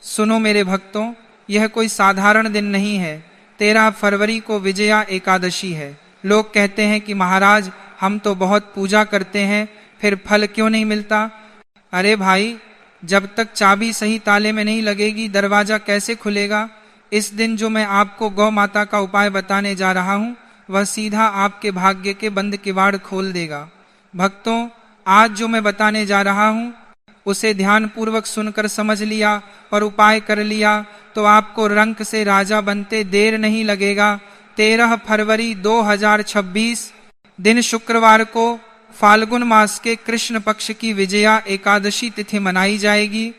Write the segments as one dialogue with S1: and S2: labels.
S1: सुनो मेरे भक्तों, यह कोई साधारण दिन नहीं है। 13 फरवरी को विजया एकादशी है। लोग कहते हैं कि महाराज हम तो बहुत पूजा करते हैं, फिर फल क्यों नहीं मिलता? अरे भाई, जब तक चाबी सही ताले में नहीं लगेगी दरवाजा कैसे खुलेगा? इस दिन जो मैं आपको गौ माता का उपाय बताने जा रहा हूँ वह सीधा आपके भाग्य के बंद किवाड़ खोल देगा। भक्तों, आज जो मैं बताने जा रहा हूँ उसे ध्यान पूर्वक सुनकर समझ लिया और उपाय कर लिया तो आपको रंक से राजा बनते देर नहीं लगेगा। 13 फरवरी 2026 दिन शुक्रवार को फाल्गुन मास के कृष्ण पक्ष की विजया एकादशी तिथि मनाई जाएगी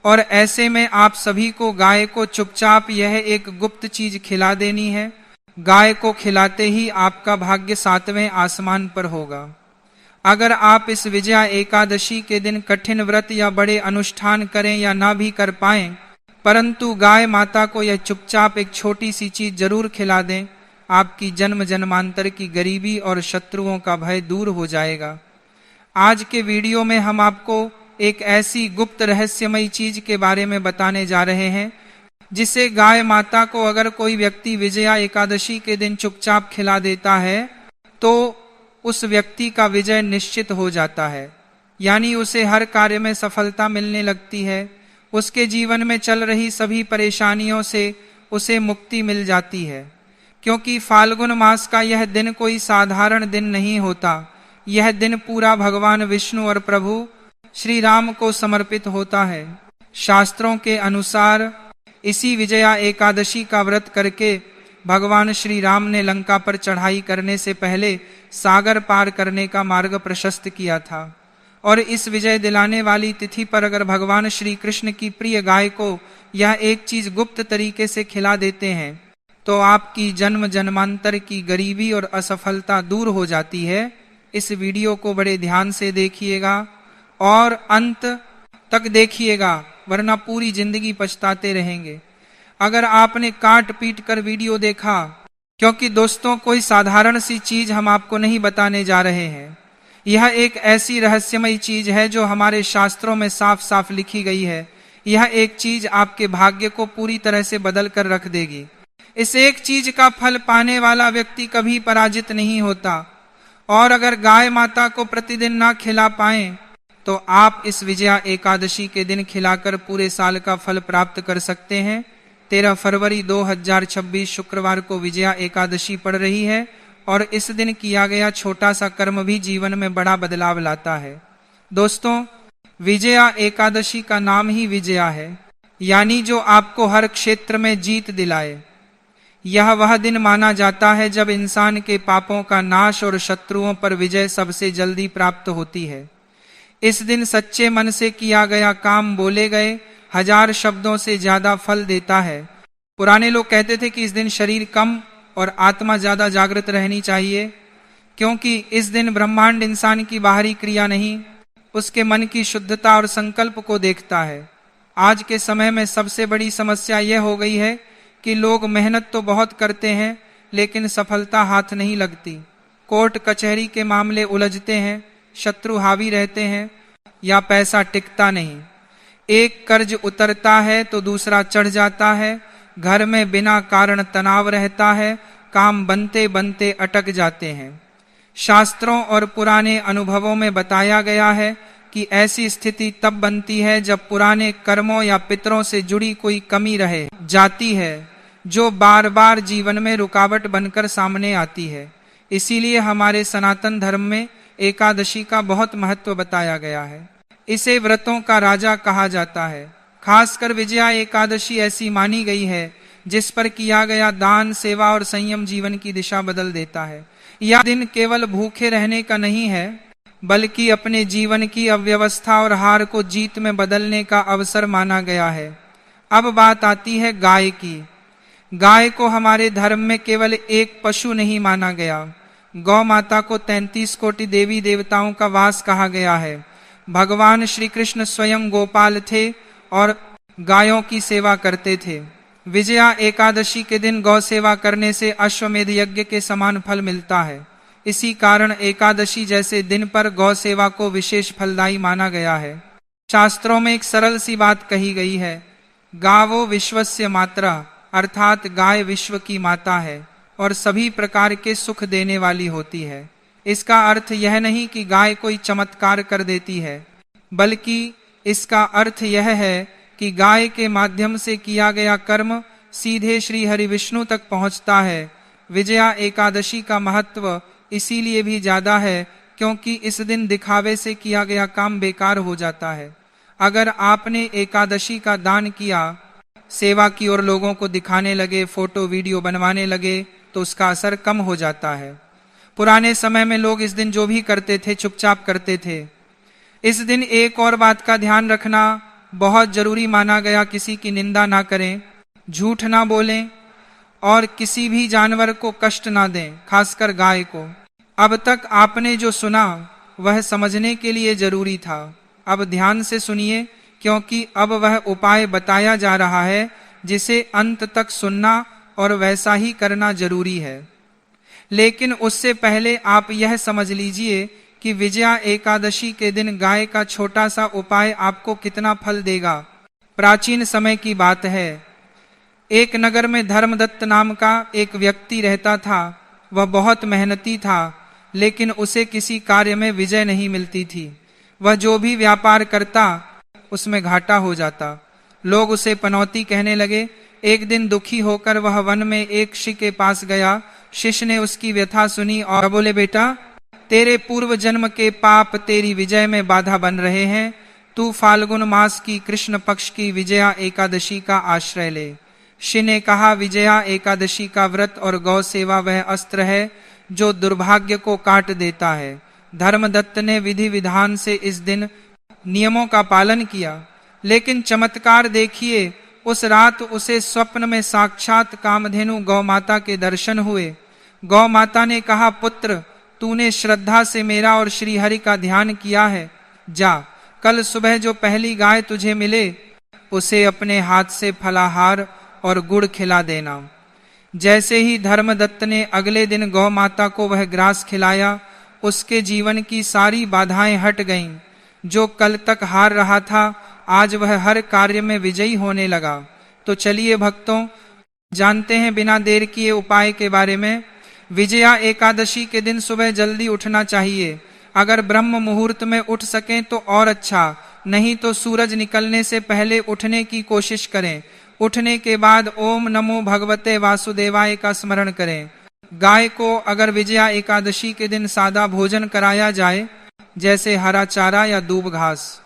S1: और ऐसे में आप सभी को गाय को चुपचाप यह एक गुप्त चीज खिला देनी है। गाय को खिलाते ही आपका भाग्य 7वें आसमान पर होगा। अगर आप इस विजया एकादशी के दिन कठिन व्रत या बड़े अनुष्ठान करें या ना भी कर पाएं, परंतु गाय माता को यह चुपचाप एक छोटी सी चीज जरूर खिला दें, आपकी जन्म जन्मांतर की गरीबी और शत्रुओं का भय दूर हो जाएगा। आज के वीडियो में हम आपको एक ऐसी गुप्त रहस्यमयी चीज के बारे में बताने जा रहे हैं जिसे गाय माता को अगर कोई व्यक्ति विजया एकादशी के दिन चुपचाप खिला देता है तो उस व्यक्ति का विजय निश्चित हो जाता है, यानी उसे हर कार्य में सफलता मिलने लगती है। उसके जीवन में चल रही सभी परेशानियों से उसे मुक्ति मिल जाती है, क्योंकि फाल्गुन मास का यह दिन कोई साधारण दिन नहीं होता। यह दिन पूरा भगवान विष्णु और प्रभु श्री राम को समर्पित होता है। शास्त्रों के अनुसार इसी विजया एकादशी का व्रत करके भगवान श्री राम ने लंका पर चढ़ाई करने से पहले सागर पार करने का मार्ग प्रशस्त किया था। और इस विजय दिलाने वाली तिथि पर अगर भगवान श्री कृष्ण की प्रिय गाय को यह एक चीज गुप्त तरीके से खिला देते हैं तो आपकी जन्म जन्मांतर की गरीबी और असफलता दूर हो जाती है। इस वीडियो को बड़े ध्यान से देखिएगा और अंत तक देखिएगा, वरना पूरी जिंदगी पछताते रहेंगे अगर आपने काट पीट कर वीडियो देखा। क्योंकि दोस्तों, कोई साधारण सी चीज हम आपको नहीं बताने जा रहे हैं। यह एक ऐसी रहस्यमयी चीज है जो हमारे शास्त्रों में साफ साफ लिखी गई है। यह एक चीज आपके भाग्य को पूरी तरह से बदल कर रख देगी। इस एक चीज का फल पाने वाला व्यक्ति कभी पराजित नहीं होता। और अगर गाय माता को प्रतिदिन ना खिला पाएं तो आप इस विजया एकादशी के दिन खिलाकर पूरे साल का फल प्राप्त कर सकते हैं। 13 फरवरी 2026 शुक्रवार को विजया एकादशी पड़ रही है और इस दिन किया गया छोटा सा कर्म भी जीवन में बड़ा बदलाव लाता है। दोस्तों, विजया एकादशी का नाम ही विजया है, यानी जो आपको हर क्षेत्र में जीत दिलाए। यह वह दिन माना जाता है जब इंसान के पापों का नाश और शत्रुओं पर विजय सबसे जल्दी प्राप्त होती है। इस दिन सच्चे मन से किया गया काम बोले गए 1000 शब्दों से ज्यादा फल देता है। पुराने लोग कहते थे कि इस दिन शरीर कम और आत्मा ज्यादा जागृत रहनी चाहिए, क्योंकि इस दिन ब्रह्मांड इंसान की बाहरी क्रिया नहीं, उसके मन की शुद्धता और संकल्प को देखता है। आज के समय में सबसे बड़ी समस्या यह हो गई है कि लोग मेहनत तो बहुत करते हैं लेकिन सफलता हाथ नहीं लगती। कोर्ट कचहरी के मामले उलझते हैं, शत्रु हावी रहते हैं या पैसा टिकता नहीं। एक कर्ज उतरता है तो दूसरा चढ़ जाता है। घर में बिना कारण तनाव रहता है। काम बनते बनते अटक जाते हैं। शास्त्रों और पुराने अनुभवों में बताया गया है कि ऐसी स्थिति तब बनती है जब पुराने कर्मों या पितरों से जुड़ी कोई कमी रह जाती है जो बार बार जीवन में रुकावट बनकर सामने आती है। इसीलिए हमारे सनातन धर्म में एकादशी का बहुत महत्व बताया गया है। इसे व्रतों का राजा कहा जाता है। खासकर विजया एकादशी ऐसी मानी गई है जिस पर किया गया दान, सेवा और संयम जीवन की दिशा बदल देता है। यह दिन केवल भूखे रहने का नहीं है, बल्कि अपने जीवन की अव्यवस्था और हार को जीत में बदलने का अवसर माना गया है। अब बात आती है गाय की। गाय को हमारे धर्म में केवल एक पशु नहीं माना गया। गौ माता को 33 कोटि देवी देवताओं का वास कहा गया है। भगवान श्री कृष्ण स्वयं गोपाल थे और गायों की सेवा करते थे। विजया एकादशी के दिन गौ सेवा करने से अश्वमेध यज्ञ के समान फल मिलता है। इसी कारण एकादशी जैसे दिन पर गौ सेवा को विशेष फलदायी माना गया है। शास्त्रों में एक सरल सी बात कही गई है गावो विश्वस्य मात्रा, अर्थात गाय विश्व की माता है और सभी प्रकार के सुख देने वाली होती है। इसका अर्थ यह नहीं कि गाय कोई चमत्कार कर देती है, बल्कि इसका अर्थ यह है कि गाय के माध्यम से किया गया कर्म सीधे श्री हरि विष्णु तक पहुंचता है। विजया एकादशी का महत्व इसीलिए भी ज्यादा है क्योंकि इस दिन दिखावे से किया गया काम बेकार हो जाता है। अगर आपने एकादशी का दान किया, सेवा की और लोगों को दिखाने लगे, फोटो वीडियो बनवाने लगे, तो उसका असर कम हो जाता है। पुराने समय में लोग इस दिन जो भी करते थे चुपचाप करते थे। इस दिन एक और बात का ध्यान रखना बहुत जरूरी माना गया, किसी की निंदा ना करें, झूठ ना बोलें और किसी भी जानवर को कष्ट ना दें, खासकर गाय को। अब तक आपने जो सुना वह समझने के लिए जरूरी था। अब ध्यान से सुनिए, क्योंकि अब वह उपाय बताया जा रहा है जिसे अंत तक सुनना और वैसा ही करना जरूरी है। लेकिन उससे पहले आप यह समझ लीजिए कि विजया एकादशी के दिन गाय का छोटा सा उपाय आपको कितना फल देगा। प्राचीन समय की बात है, एक नगर में धर्मदत्त नाम का एक व्यक्ति रहता था। वह बहुत मेहनती था, लेकिन उसे किसी कार्य में विजय नहीं मिलती थी। वह जो भी व्यापार करता उसमें घाटा हो जाता। लोग उसे पनौती कहने लगे। एक दिन दुखी होकर वह वन में एक ऋषि के पास गया। शिष्य ने उसकी व्यथा सुनी और बोले, बेटा, तेरे पूर्व जन्म के पाप तेरी विजय में बाधा बन रहे हैं। तू फाल्गुन मास की कृष्ण पक्ष की विजया एकादशी का आश्रय ले। ऋषि ने कहा, विजया एकादशी का व्रत और गौ सेवा वह अस्त्र है जो दुर्भाग्य को काट देता है। धर्मदत्त ने विधि विधान से इस दिन नियमों का पालन किया, लेकिन चमत्कार देखिए, उस रात उसे स्वप्न में साक्षात कामधेनु गौ माता के दर्शन हुए। गौ माता ने कहा, पुत्र, तूने श्रद्धा से मेरा और श्री हरि का ध्यान किया है। जा, कल सुबह जो पहली गाय तुझे मिले उसे अपने हाथ से फलाहार और गुड़ खिला देना। जैसे ही धर्मदत्त ने अगले दिन गौ माता को वह ग्रास खिलाया, उसके जीवन की सारी बाधाएं हट गईं। जो कल तक हार रहा था, आज वह हर कार्य में विजयी होने लगा। तो चलिए भक्तों, जानते हैं बिना देर किए उपाय के बारे में। विजया एकादशी के दिन सुबह जल्दी उठना चाहिए। अगर ब्रह्म मुहूर्त में उठ सकें तो और अच्छा, नहीं तो सूरज निकलने से पहले उठने की कोशिश करें। उठने के बाद ओम नमो भगवते वासुदेवाय का स्मरण करें। गाय को अगर विजया एकादशी के दिन सादा भोजन कराया जाए, जैसे हरा चारा या दूब घास,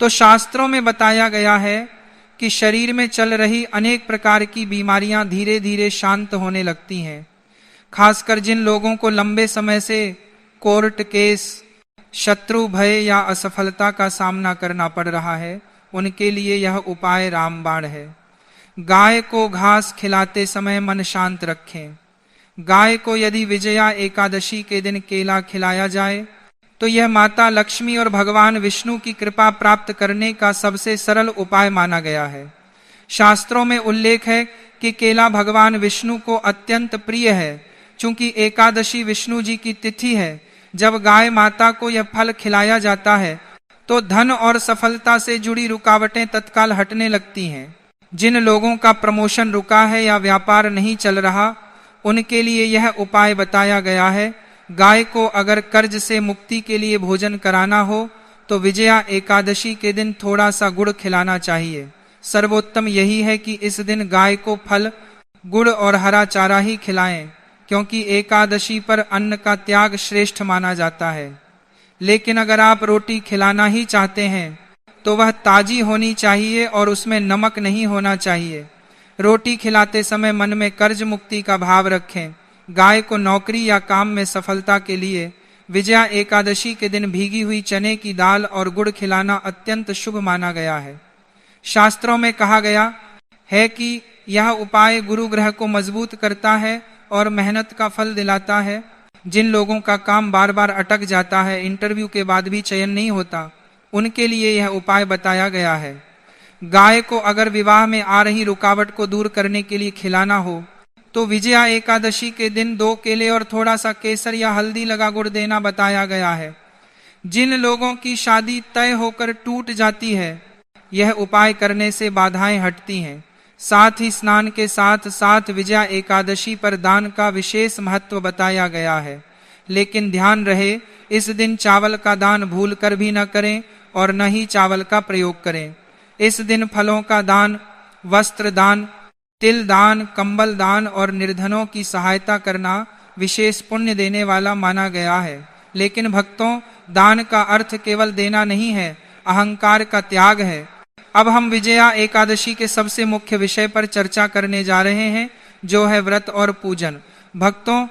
S1: तो शास्त्रों में बताया गया है कि शरीर में चल रही अनेक प्रकार की बीमारियां धीरे धीरे शांत होने लगती हैं। खासकर जिन लोगों को लंबे समय से कोर्ट केस, शत्रु भय या असफलता का सामना करना पड़ रहा है, उनके लिए यह उपाय रामबाण है। गाय को घास खिलाते समय मन शांत रखें। गाय को यदि विजया एकादशी के दिन केला खिलाया जाए तो यह माता लक्ष्मी और भगवान विष्णु की कृपा प्राप्त करने का सबसे सरल उपाय माना गया है। शास्त्रों में उल्लेख है कि केला भगवान विष्णु को अत्यंत प्रिय है। चूंकि एकादशी विष्णु जी की तिथि है, जब गाय माता को यह फल खिलाया जाता है तो धन और सफलता से जुड़ी रुकावटें तत्काल हटने लगती हैं। जिन लोगों का प्रमोशन रुका है या व्यापार नहीं चल रहा, उनके लिए यह उपाय बताया गया है। गाय को अगर कर्ज से मुक्ति के लिए भोजन कराना हो तो विजया एकादशी के दिन थोड़ा सा गुड़ खिलाना चाहिए। सर्वोत्तम यही है कि इस दिन गाय को फल, गुड़ और हरा चारा ही खिलाएं, क्योंकि एकादशी पर अन्न का त्याग श्रेष्ठ माना जाता है। लेकिन अगर आप रोटी खिलाना ही चाहते हैं तो वह ताजी होनी चाहिए और उसमें नमक नहीं होना चाहिए। रोटी खिलाते समय मन में कर्ज मुक्ति का भाव रखें। गाय को नौकरी या काम में सफलता के लिए विजया एकादशी के दिन भीगी हुई चने की दाल और गुड़ खिलाना अत्यंत शुभ माना गया है। शास्त्रों में कहा गया है कि यह उपाय गुरु ग्रह को मजबूत करता है और मेहनत का फल दिलाता है। जिन लोगों का काम बार बार अटक जाता है, इंटरव्यू के बाद भी चयन नहीं होता, उनके लिए यह उपाय बताया गया है। गाय को अगर विवाह में आ रही रुकावट को दूर करने के लिए खिलाना हो तो विजया एकादशी के दिन 2 केले और थोड़ा सा केसर या हल्दी लगा गुड़ देना बताया गया है। जिन लोगों की शादी तय होकर टूट जाती है, यह उपाय करने से बाधाएं हटती हैं। साथ ही स्नान के साथ साथ विजया एकादशी पर दान का विशेष महत्व बताया गया है। लेकिन ध्यान रहे, इस दिन चावल का दान भूल कर भी न करें और न ही चावल का प्रयोग करें। इस दिन फलों का दान, वस्त्र दान, तिल दान, कंबल दान और निर्धनों की सहायता करना विशेष पुण्य देने वाला माना गया है। लेकिन भक्तों, दान का अर्थ केवल देना नहीं है, अहंकार का त्याग है। अब हम विजया एकादशी के सबसे मुख्य विषय पर चर्चा करने जा रहे हैं, जो है व्रत और पूजन। भक्तों,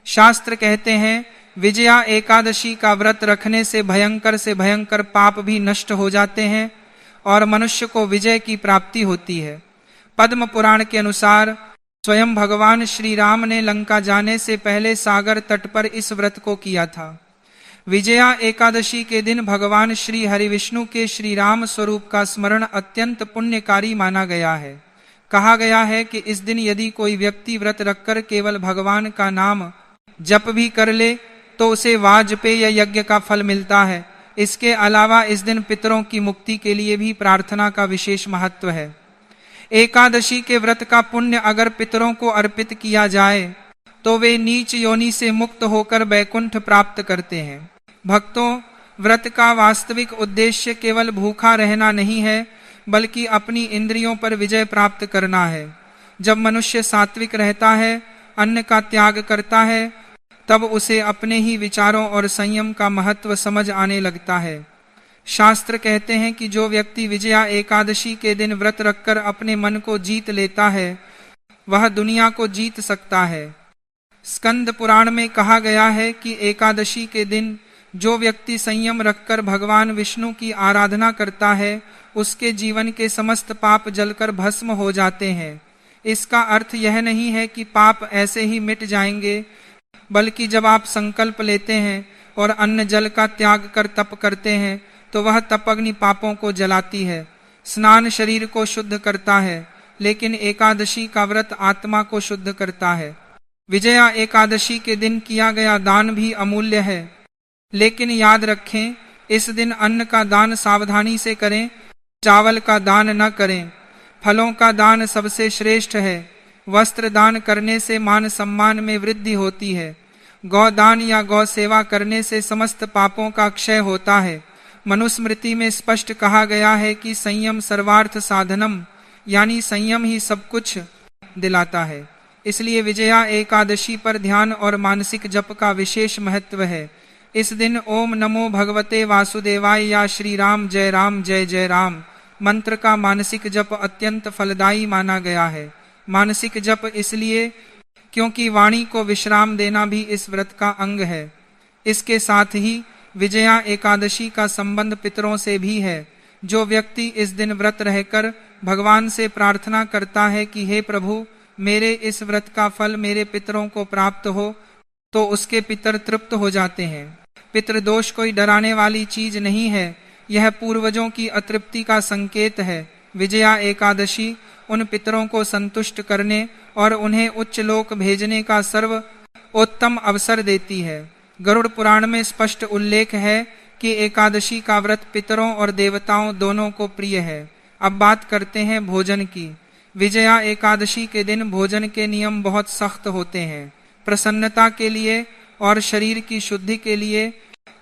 S1: शास्त्र कहते हैं विजया एकादशी का व्रत रखने से भयंकर पाप भी नष्ट हो जाते हैं और मनुष्य को विजय की प्राप्ति होती है। पद्म पुराण के अनुसार स्वयं भगवान श्री राम ने लंका जाने से पहले सागर तट पर इस व्रत को किया था। विजया एकादशी के दिन भगवान श्री हरिविष्णु के श्री राम स्वरूप का स्मरण अत्यंत पुण्यकारी माना गया है। कहा गया है कि इस दिन यदि कोई व्यक्ति व्रत रखकर केवल भगवान का नाम जप भी कर ले तो उसे वाजपेय यज्ञ का फल मिलता है। इसके अलावा इस दिन पितरों की मुक्ति के लिए भी प्रार्थना का विशेष महत्व है। एकादशी के व्रत का पुण्य अगर पितरों को अर्पित किया जाए तो वे नीच योनि से मुक्त होकर वैकुंठ प्राप्त करते हैं। भक्तों, व्रत का वास्तविक उद्देश्य केवल भूखा रहना नहीं है, बल्कि अपनी इंद्रियों पर विजय प्राप्त करना है। जब मनुष्य सात्विक रहता है, अन्न का त्याग करता है, तब उसे अपने ही विचारों और संयम का महत्व समझ आने लगता है। शास्त्र कहते हैं कि जो व्यक्ति विजया एकादशी के दिन व्रत रखकर अपने मन को जीत लेता है, वह दुनिया को जीत सकता है। स्कंद पुराण में कहा गया है कि एकादशी के दिन जो व्यक्ति संयम रखकर भगवान विष्णु की आराधना करता है, उसके जीवन के समस्त पाप जलकर भस्म हो जाते हैं। इसका अर्थ यह नहीं है कि पाप ऐसे ही मिट जाएंगे, बल्कि जब आप संकल्प लेते हैं और अन्न जल का त्याग कर तप करते हैं, तो वह तपअग्नि पापों को जलाती है। स्नान शरीर को शुद्ध करता है, लेकिन एकादशी का व्रत आत्मा को शुद्ध करता है। विजया एकादशी के दिन किया गया दान भी अमूल्य है, लेकिन याद रखें, इस दिन अन्न का दान सावधानी से करें, चावल का दान न करें। फलों का दान सबसे श्रेष्ठ है। वस्त्र दान करने से मान सम्मान में वृद्धि होती है। गौदान या गौ सेवा करने से समस्त पापों का क्षय होता है। मनुस्मृति में स्पष्ट कहा गया है कि संयम सर्वार्थ साधनम, यानी संयम ही सब कुछ दिलाता है। इसलिए विजया एकादशी पर ध्यान और मानसिक जप का विशेष महत्व है। इस दिन ओम नमो भगवते वासुदेवाय या श्री राम जय जय राम मंत्र का मानसिक जप अत्यंत फलदायी माना गया है। मानसिक जप इसलिए क्योंकि वाणी को विश्राम देना भी इस व्रत का अंग है। इसके साथ ही विजया एकादशी का संबंध पितरों से भी है। जो व्यक्ति इस दिन व्रत रहकर भगवान से प्रार्थना करता है कि हे प्रभु, मेरे इस व्रत का फल मेरे पितरों को प्राप्त हो, तो उसके पितर तृप्त हो जाते हैं। पितृदोष कोई डराने वाली चीज नहीं है, यह पूर्वजों की अतृप्ति का संकेत है। विजया एकादशी उन पितरों को संतुष्ट करने और उन्हें उच्च लोक भेजने का सर्वोत्तम अवसर देती है। गरुड़ पुराण में स्पष्ट उल्लेख है कि एकादशी का व्रत पितरों और देवताओं दोनों को प्रिय है। अब बात करते हैं भोजन की। विजया एकादशी के दिन भोजन के नियम बहुत सख्त होते हैं। प्रसन्नता के लिए और शरीर की शुद्धि के लिए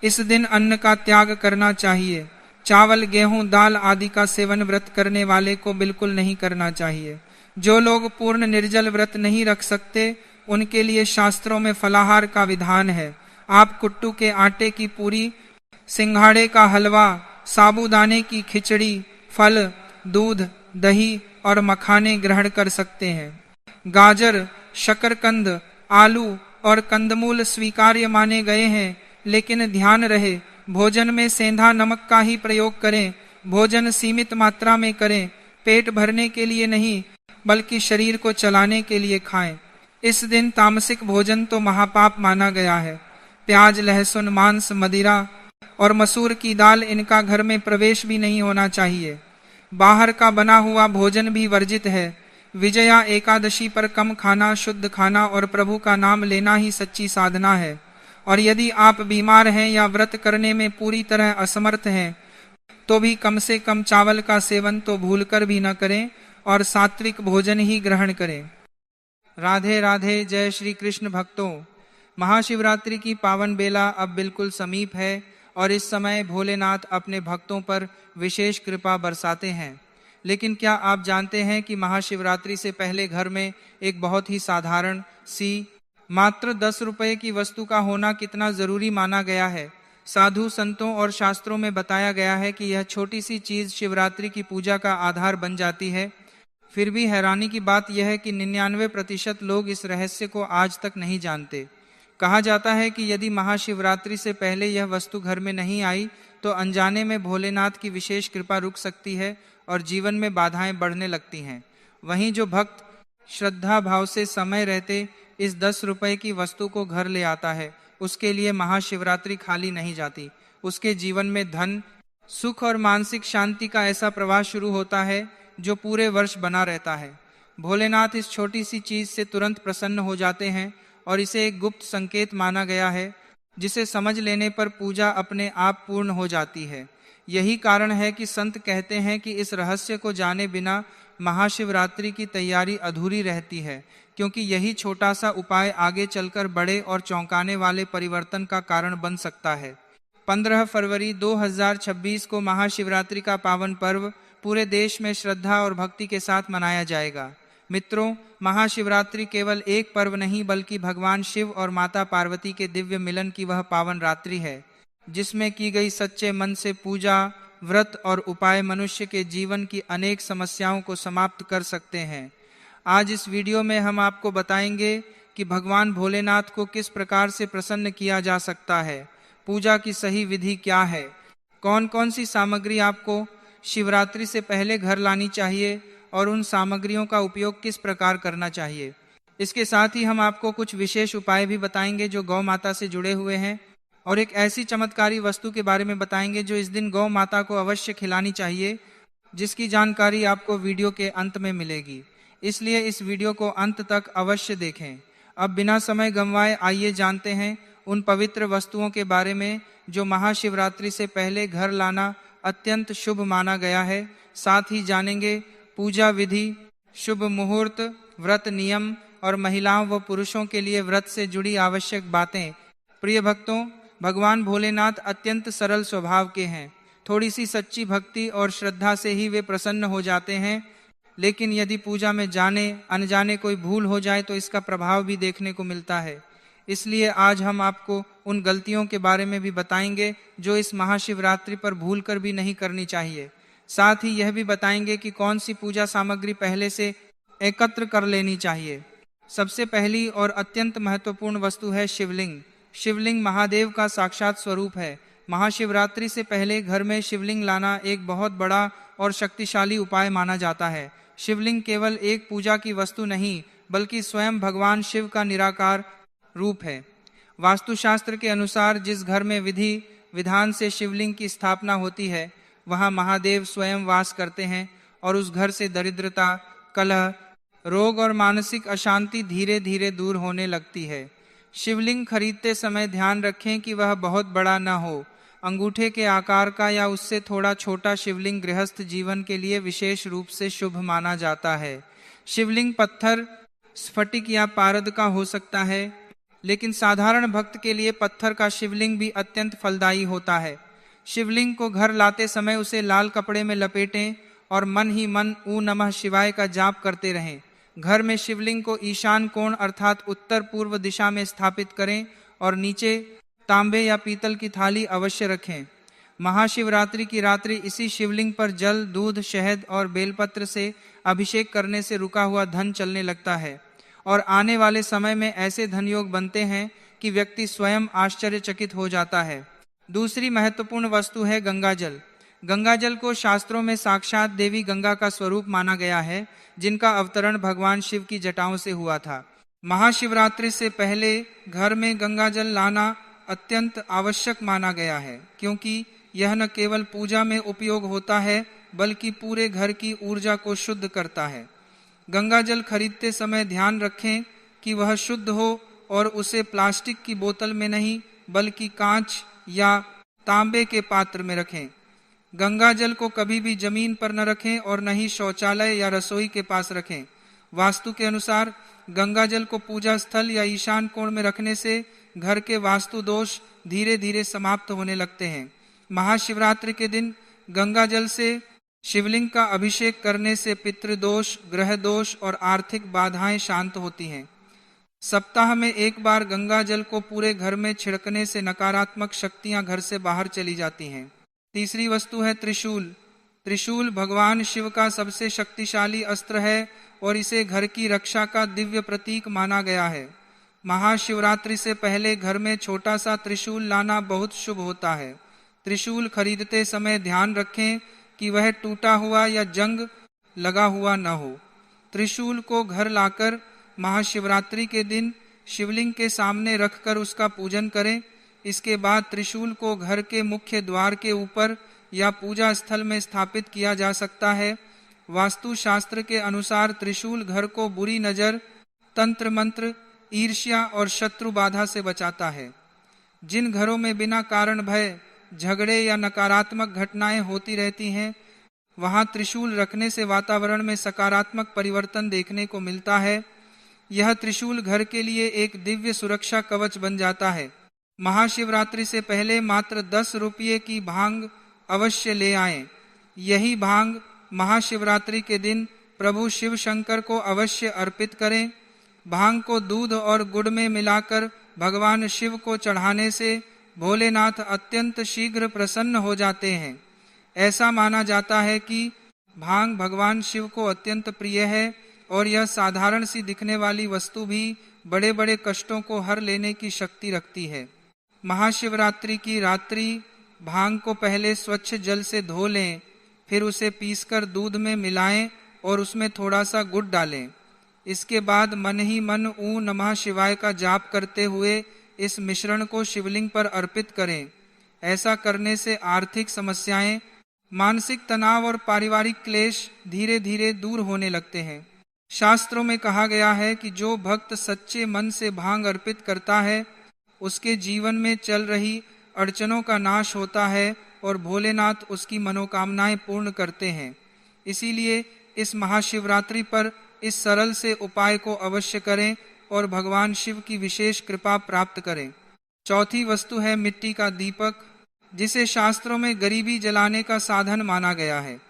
S1: इस दिन अन्न का त्याग करना चाहिए। चावल, गेहूं, दाल आदि का सेवन व्रत करने वाले को बिल्कुल नहीं करना चाहिए। जो लोग पूर्ण निर्जल व्रत नहीं रख सकते, उनके लिए शास्त्रों में फलाहार का विधान है। आप कुट्टू के आटे की पूरी, सिंघाड़े का हलवा, साबूदाने की खिचड़ी, फल, दूध, दही और मखाने ग्रहण कर सकते हैं। गाजर, शकरकंद, आलू और कंदमूल स्वीकार्य माने गए हैं, लेकिन ध्यान रहे भोजन में सेंधा नमक का ही प्रयोग करें। भोजन सीमित मात्रा में करें। पेट भरने के लिए नहीं, बल्कि शरीर को चलाने के लिए खाएं। इस दिन तामसिक भोजन तो महापाप माना गया है। प्याज, लहसुन, मांस, मदिरा और मसूर की दाल, इनका घर में प्रवेश भी नहीं होना चाहिए। बाहर का बना हुआ भोजन भी वर्जित है। विजया एकादशी पर कम खाना, शुद्ध खाना और प्रभु का नाम लेना ही सच्ची साधना है। और यदि आप बीमार हैं या व्रत करने में पूरी तरह असमर्थ हैं, तो भी कम से कम चावल का सेवन तो भूलकर भी न करें और सात्विक भोजन ही ग्रहण करें। राधे राधे। जय श्री कृष्ण भक्तों, महाशिवरात्रि की पावन बेला अब बिल्कुल समीप है और इस समय भोलेनाथ अपने भक्तों पर विशेष कृपा बरसाते हैं। लेकिन क्या आप जानते हैं कि महाशिवरात्रि से पहले घर में एक बहुत ही साधारण सी मात्र 10 रुपए की वस्तु का होना कितना जरूरी माना गया है। साधु संतों और शास्त्रों में बताया गया है कि यह छोटी सी चीज शिवरात्रि की पूजा का आधार बन जाती है। फिर भी हैरानी की बात यह है कि 99% लोग इस रहस्य को आज तक नहीं जानते। कहा जाता है कि यदि महाशिवरात्रि से पहले यह वस्तु घर में नहीं आई तो अनजाने में भोलेनाथ की विशेष कृपा रुक सकती है और जीवन में बाधाएं बढ़ने लगती हैं। वहीं जो भक्त श्रद्धा भाव से समय रहते इस 10 रुपए की वस्तु को घर ले आता है, उसके लिए महाशिवरात्रि खाली नहीं जाती। उसके जीवन में धन, सुख और मानसिक शांति का ऐसा प्रवाह शुरू होता है जो पूरे वर्ष बना रहता है। भोलेनाथ इस छोटी सी चीज से तुरंत प्रसन्न हो जाते हैं और इसे एक गुप्त संकेत माना गया है जिसे समझ लेने पर पूजा अपने आप पूर्ण हो जाती है। यही कारण है कि संत कहते हैं कि इस रहस्य को जाने बिना महाशिवरात्रि की तैयारी अधूरी रहती है, क्योंकि यही छोटा सा उपाय आगे चलकर बड़े और चौंकाने वाले परिवर्तन का कारण बन सकता है। 15 फरवरी 2026 को महाशिवरात्रि का पावन पर्व पूरे देश में श्रद्धा और भक्ति के साथ मनाया जाएगा। मित्रों, महाशिवरात्रि केवल एक पर्व नहीं बल्कि भगवान शिव और माता पार्वती के दिव्य मिलन की वह पावन रात्रि है जिसमें की गई सच्चे मन से पूजा, व्रत और उपाय मनुष्य के जीवन की अनेक समस्याओं को समाप्त कर सकते हैं। आज इस वीडियो में हम आपको बताएंगे कि भगवान भोलेनाथ को किस प्रकार से प्रसन्न किया जा सकता है, पूजा की सही विधि क्या है, कौन कौन सी सामग्री आपको शिवरात्रि से पहले घर लानी चाहिए और उन सामग्रियों का उपयोग किस प्रकार करना चाहिए। इसके साथ ही हम आपको कुछ विशेष उपाय भी बताएंगे जो गौ माता से जुड़े हुए हैं और एक ऐसी चमत्कारी वस्तु के बारे में बताएंगे जो इस दिन गौ माता को अवश्य खिलानी चाहिए, जिसकी जानकारी आपको वीडियो के अंत में मिलेगी। इसलिए इस वीडियो को अंत तक अवश्य देखें। अब बिना समय गंवाए आइए जानते हैं उन पवित्र वस्तुओं के बारे में जो महाशिवरात्रि से पहले घर लाना अत्यंत शुभ माना गया है। साथ ही जानेंगे पूजा विधि, शुभ मुहूर्त, व्रत नियम और महिलाओं व पुरुषों के लिए व्रत से जुड़ी आवश्यक बातें। प्रिय भक्तों, भगवान भोलेनाथ अत्यंत सरल स्वभाव के हैं। थोड़ी सी सच्ची भक्ति और श्रद्धा से ही वे प्रसन्न हो जाते हैं, लेकिन यदि पूजा में जाने अनजाने कोई भूल हो जाए तो इसका प्रभाव भी देखने को मिलता है। इसलिए आज हम आपको उन गलतियों के बारे में भी बताएंगे जो इस महाशिवरात्रि पर भूल कर भी नहीं करनी चाहिए। साथ ही यह भी बताएंगे कि कौन सी पूजा सामग्री पहले से एकत्र कर लेनी चाहिए। सबसे पहली और अत्यंत महत्वपूर्ण वस्तु है शिवलिंग। शिवलिंग महादेव का साक्षात स्वरूप है। महाशिवरात्रि से पहले घर में शिवलिंग लाना एक बहुत बड़ा और शक्तिशाली उपाय माना जाता है। शिवलिंग केवल एक पूजा की वस्तु नहीं बल्कि स्वयं भगवान शिव का निराकार रूप है। वास्तुशास्त्र के अनुसार जिस घर में विधि विधान से शिवलिंग की स्थापना होती है वहां महादेव स्वयं वास करते हैं और उस घर से दरिद्रता, कलह, रोग और मानसिक अशांति धीरे धीरे दूर होने लगती है। शिवलिंग खरीदते समय ध्यान रखें कि वह बहुत बड़ा न हो। अंगूठे के आकार का या उससे थोड़ा छोटा शिवलिंग गृहस्थ जीवन के लिए विशेष रूप से शुभ माना जाता है। शिवलिंग पत्थर, स्फटिक या पारद का हो सकता है, लेकिन साधारण भक्त के लिए पत्थर का शिवलिंग भी अत्यंत फलदायी होता है। शिवलिंग को घर लाते समय उसे लाल कपड़े में लपेटें और मन ही मन ऊ नमः शिवाय का जाप करते रहें। घर में शिवलिंग को ईशान कोण अर्थात उत्तर पूर्व दिशा में स्थापित करें और नीचे तांबे या पीतल की थाली अवश्य रखें। महाशिवरात्रि की रात्रि इसी शिवलिंग पर जल, दूध, शहद और बेलपत्र से अभिषेक करने से रुका हुआ धन चलने लगता है और आने वाले समय में ऐसे धन योग बनते हैं कि व्यक्ति स्वयं आश्चर्यचकित हो जाता है। दूसरी महत्वपूर्ण वस्तु है गंगा जल। गंगा जल को शास्त्रों में साक्षात देवी गंगा का स्वरूप माना गया है, जिनका अवतरण भगवान शिव की जटाओं से हुआ था। महाशिवरात्रि से पहले घर में गंगा जल लाना अत्यंत आवश्यक माना गया है, क्योंकि यह न केवल पूजा में उपयोग होता है बल्कि पूरे घर की ऊर्जा को शुद्ध करता है। गंगा जल खरीदते समय ध्यान रखें कि वह शुद्ध हो और उसे प्लास्टिक की बोतल में नहीं बल्कि कांच या तांबे के पात्र में रखें। गंगा जल को कभी भी जमीन पर न रखें और न ही शौचालय या रसोई के पास रखें। वास्तु के अनुसार गंगा जल को पूजा स्थल या ईशान कोण में रखने से घर के वास्तु दोष धीरे धीरे समाप्त होने लगते हैं। महाशिवरात्रि के दिन गंगा जल से शिवलिंग का अभिषेक करने से पितृदोष, ग्रह दोष और आर्थिक बाधाएं शांत होती हैं। सप्ताह में एक बार गंगा जल को पूरे घर में छिड़कने से नकारात्मक शक्तियां घर से बाहर चली जाती हैं। तीसरी वस्तु है त्रिशूल। त्रिशूल भगवान शिव का सबसे शक्तिशाली अस्त्र है और इसे घर की रक्षा का दिव्य प्रतीक माना गया है। महाशिवरात्रि से पहले घर में छोटा सा त्रिशूल लाना बहुत शुभ होता है। त्रिशूल खरीदते समय ध्यान रखें कि वह टूटा हुआ या जंग लगा हुआ न हो। त्रिशूल को घर लाकर महाशिवरात्रि के दिन शिवलिंग के सामने रखकर उसका पूजन करें। इसके बाद त्रिशूल को घर के मुख्य द्वार के ऊपर या पूजा स्थल में स्थापित किया जा सकता है। वास्तु शास्त्र के अनुसार त्रिशूल घर को बुरी नजर, तंत्र मंत्र, ईर्ष्या और शत्रु बाधा से बचाता है। जिन घरों में बिना कारण भय, झगड़े या नकारात्मक घटनाएं होती रहती हैं, वहां त्रिशूल रखने से वातावरण में सकारात्मक परिवर्तन देखने को मिलता है। यह त्रिशूल घर के लिए एक दिव्य सुरक्षा कवच बन जाता है। महाशिवरात्रि से पहले मात्र 10 रुपये की भांग अवश्य ले आएं। यही भांग महाशिवरात्रि के दिन प्रभु शिव शंकर को अवश्य अर्पित करें। भांग को दूध और गुड़ में मिलाकर भगवान शिव को चढ़ाने से भोलेनाथ अत्यंत शीघ्र प्रसन्न हो जाते हैं। ऐसा माना जाता है कि भांग भगवान शिव को अत्यंत प्रिय है और यह साधारण सी दिखने वाली वस्तु भी बड़े बड़े कष्टों को हर लेने की शक्ति रखती है। महाशिवरात्रि की रात्रि भांग को पहले स्वच्छ जल से धो लें, फिर उसे पीसकर दूध में मिलाएं और उसमें थोड़ा सा गुड़ डालें। इसके बाद मन ही मन ॐ नमः शिवाय का जाप करते हुए इस मिश्रण को शिवलिंग पर अर्पित करें। ऐसा करने से आर्थिक समस्याएं, मानसिक तनाव और पारिवारिक क्लेश धीरे धीरे दूर होने लगते हैं। शास्त्रों में कहा गया है कि जो भक्त सच्चे मन से भांग अर्पित करता है, उसके जीवन में चल रही अड़चनों का नाश होता है और भोलेनाथ उसकी मनोकामनाएं पूर्ण करते हैं। इसीलिए इस महाशिवरात्रि पर इस सरल से उपाय को अवश्य करें और भगवान शिव की विशेष कृपा प्राप्त करें। चौथी वस्तु है मिट्टी का दीपक, जिसे शास्त्रों में गरीबी जलाने का साधन माना गया है।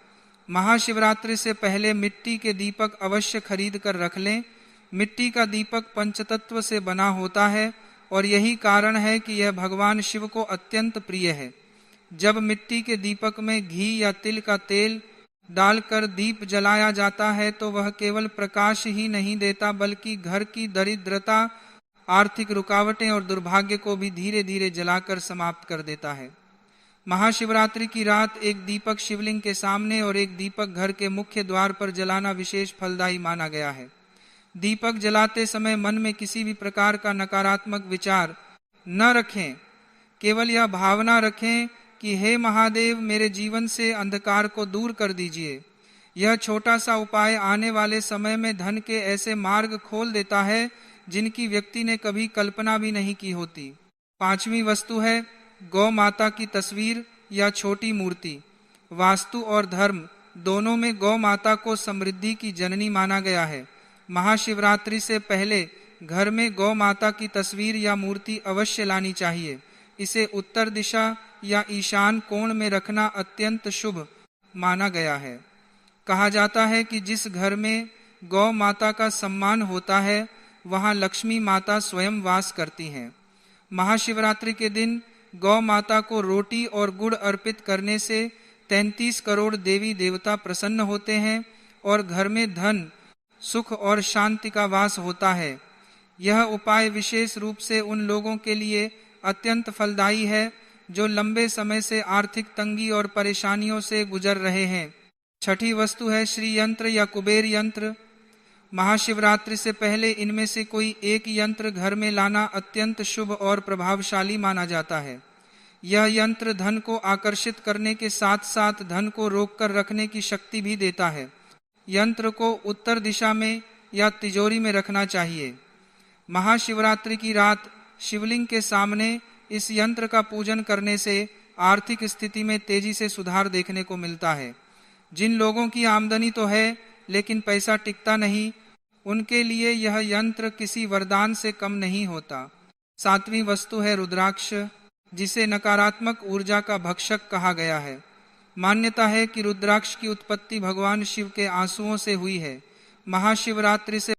S1: महाशिवरात्रि से पहले मिट्टी के दीपक अवश्य खरीद कर रख लें। मिट्टी का दीपक पंचतत्व से बना होता है और यही कारण है कि यह भगवान शिव को अत्यंत प्रिय है। जब मिट्टी के दीपक में घी या तिल का तेल डालकर दीप जलाया जाता है तो वह केवल प्रकाश ही नहीं देता, बल्कि घर की दरिद्रता, आर्थिक रुकावटें और दुर्भाग्य को भी धीरे धीरे जलाकर समाप्त कर देता है। महाशिवरात्रि की रात एक दीपक शिवलिंग के सामने और एक दीपक घर के मुख्य द्वार पर जलाना विशेष फलदायी माना गया है। दीपक जलाते समय मन में किसी भी प्रकार का नकारात्मक विचार न रखें। केवल यह भावना रखें कि हे महादेव, मेरे जीवन से अंधकार को दूर कर दीजिए। यह छोटा सा उपाय आने वाले समय में धन के ऐसे मार्ग खोल देता है जिनकी व्यक्ति ने कभी कल्पना भी नहीं की होती। पांचवी वस्तु है गौ माता की तस्वीर या छोटी मूर्ति। वास्तु और धर्म दोनों में गौ माता को समृद्धि की जननी माना गया है। महाशिवरात्रि से पहले घर में गौ माता की तस्वीर या मूर्ति अवश्य लानी चाहिए। इसे उत्तर दिशा या ईशान कोण में रखना अत्यंत शुभ माना गया है। कहा जाता है कि जिस घर में गौ माता का सम्मान होता है, वहां लक्ष्मी माता स्वयं वास करती हैं। महाशिवरात्रि के दिन गौ माता को रोटी और गुड़ अर्पित करने से 33 करोड़ देवी देवता प्रसन्न होते हैं और घर में धन, सुख और शांति का वास होता है। यह उपाय विशेष रूप से उन लोगों के लिए अत्यंत फलदायी है जो लंबे समय से आर्थिक तंगी और परेशानियों से गुजर रहे हैं। छठी वस्तु है श्री यंत्र या कुबेर यंत्र। महाशिवरात्रि से पहले इनमें से कोई एक यंत्र घर में लाना अत्यंत शुभ और प्रभावशाली माना जाता है। यह यंत्र धन को आकर्षित करने के साथ साथ धन को रोककर रखने की शक्ति भी देता है। यंत्र को उत्तर दिशा में या तिजोरी में रखना चाहिए। महाशिवरात्रि की रात शिवलिंग के सामने इस यंत्र का पूजन करने से आर्थिक स्थिति में तेजी से सुधार देखने को मिलता है। जिन लोगों की आमदनी तो है लेकिन पैसा टिकता नहीं, उनके लिए यह यंत्र किसी वरदान से कम नहीं होता। 7वीं वस्तु है रुद्राक्ष, जिसे नकारात्मक ऊर्जा का भक्षक कहा गया है। मान्यता है कि रुद्राक्ष की उत्पत्ति भगवान शिव के आंसुओं से हुई है। महाशिवरात्रि से